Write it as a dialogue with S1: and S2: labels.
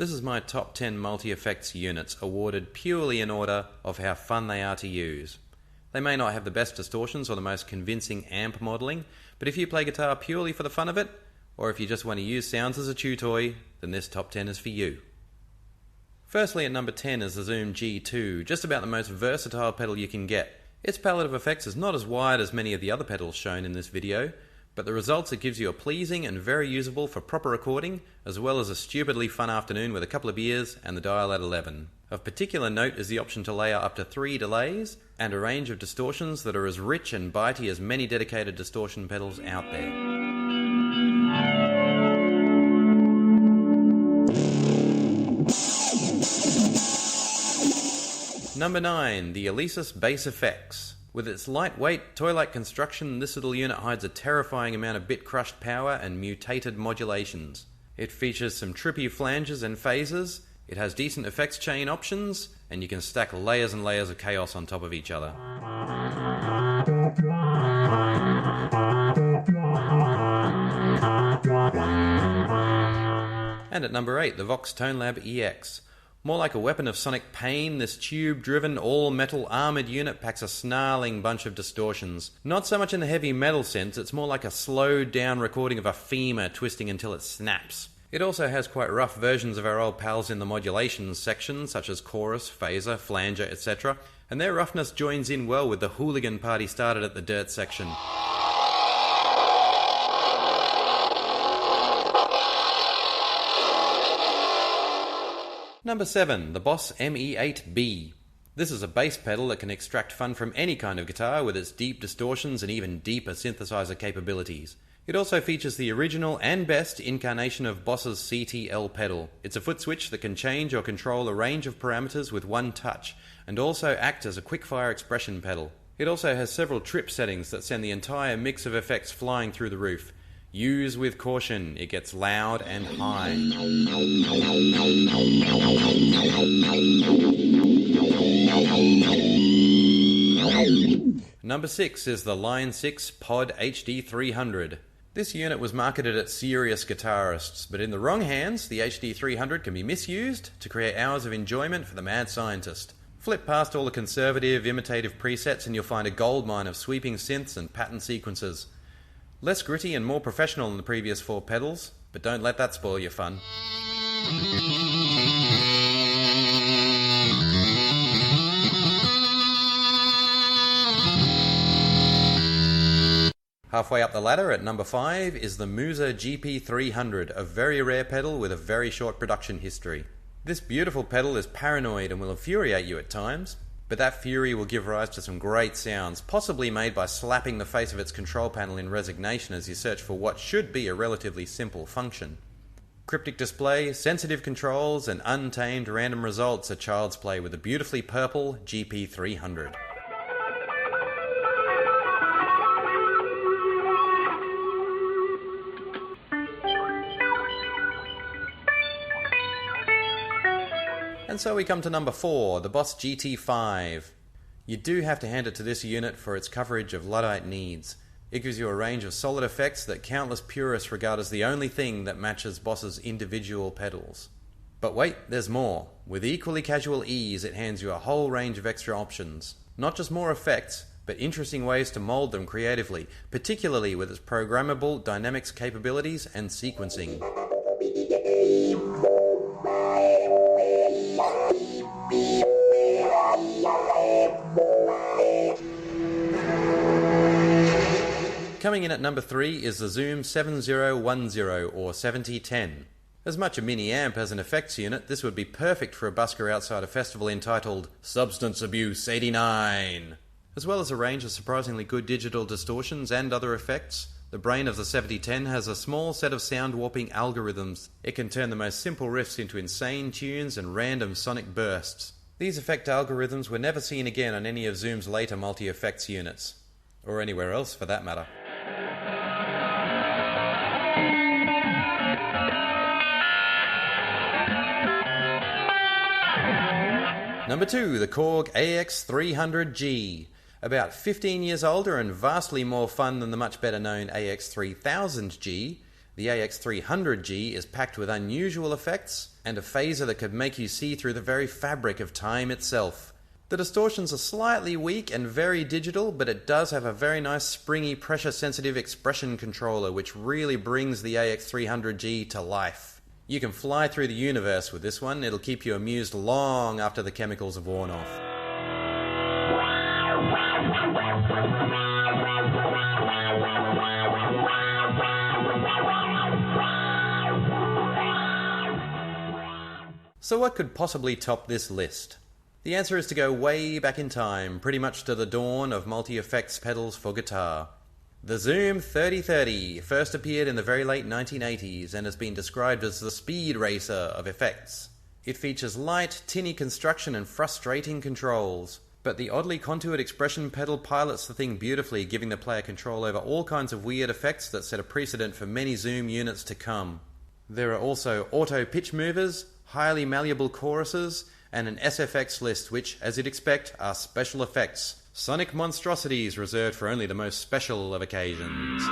S1: This is my top 10 multi-effects units, awarded purely in order of how fun they are to use. They may not have the best distortions or the most convincing amp modelling, but if you play guitar purely for the fun of it, or if you just want to use sounds as a chew toy, then this top 10 is for you. Firstly, at number 10 is the Zoom G2, just about the most versatile pedal you can get. Its palette of effects is not as wide as many of the other pedals shown in this video, but the results it gives you are pleasing and very usable for proper recording, as well as a stupidly fun afternoon with a couple of beers and the dial at 11. Of particular note is the option to layer up to 3 delays, and a range of distortions that are as rich and bitey as many dedicated distortion pedals out there. Number 9, the Alesis Bass Effects. With its lightweight, toy-like construction, this little unit hides a terrifying amount of bit-crushed power and mutated modulations. It features some trippy flanges and phases, it has decent effects chain options, and you can stack layers and layers of chaos on top of each other. And at number 8, the Vox Tonelab EX. More like a weapon of sonic pain, this tube-driven, all-metal armoured unit packs a snarling bunch of distortions. Not so much in the heavy metal sense, it's more like a slowed-down recording of a femur twisting until it snaps. It also has quite rough versions of our old pals in the modulations section, such as chorus, phaser, flanger, etc., and their roughness joins in well with the hooligan party started at the dirt section. Number 7, the Boss ME8B. This is a bass pedal that can extract fun from any kind of guitar with its deep distortions and even deeper synthesizer capabilities. It also features the original and best incarnation of Boss's CTL pedal. It's a foot switch that can change or control a range of parameters with one touch, and also act as a quick-fire expression pedal. It also has several trip settings that send the entire mix of effects flying through the roof. Use with caution, it gets loud and high. Number 6 is the Line 6 Pod HD300. This unit was marketed at serious guitarists, but in the wrong hands, the HD300 can be misused to create hours of enjoyment for the mad scientist. Flip past all the conservative, imitative presets and you'll find a goldmine of sweeping synths and pattern sequences. Less gritty and more professional than the previous 4 pedals, but don't let that spoil your fun. Halfway up the ladder at number 5 is the Musa GP300, a very rare pedal with a very short production history. This beautiful pedal is paranoid and will infuriate you at times, but that fury will give rise to some great sounds, possibly made by slapping the face of its control panel in resignation as you search for what should be a relatively simple function. Cryptic display, sensitive controls, and untamed random results are child's play with the beautifully purple GP300. And so we come to number 4, the Boss GT5. You do have to hand it to this unit for its coverage of Luddite needs. It gives you a range of solid effects that countless purists regard as the only thing that matches Boss's individual pedals. But wait, there's more. With equally casual ease, it hands you a whole range of extra options. Not just more effects, but interesting ways to mold them creatively, particularly with its programmable dynamics capabilities and sequencing. Coming in at number 3 is the Zoom 7010 or 7010. As much a mini amp as an effects unit, this would be perfect for a busker outside a festival entitled Substance Abuse 89. As well as a range of surprisingly good digital distortions and other effects, the brain of the 7010 has a small set of sound warping algorithms. It can turn the most simple riffs into insane tunes and random sonic bursts. These effect algorithms were never seen again on any of Zoom's later multi-effects units, or anywhere else for that matter. Number 2, the Korg AX300G. About 15 years older and vastly more fun than the much better known AX3000G, The AX300G is packed with unusual effects and a phaser that could make you see through the very fabric of time itself. The distortions are slightly weak and very digital, but it does have a very nice springy pressure-sensitive expression controller which really brings the AX300G to life. You can fly through the universe with this one. It'll keep you amused long after the chemicals have worn off. So what could possibly top this list? The answer is to go way back in time, pretty much to the dawn of multi-effects pedals for guitar. The Zoom 3030 first appeared in the very late 1980s and has been described as the speed racer of effects. It features light, tinny construction and frustrating controls, but the oddly contoured expression pedal pilots the thing beautifully, giving the player control over all kinds of weird effects that set a precedent for many Zoom units to come. There are also auto pitch movers, highly malleable choruses, and an SFX list which, as you'd expect, are special effects. Sonic monstrosities reserved for only the most special of occasions.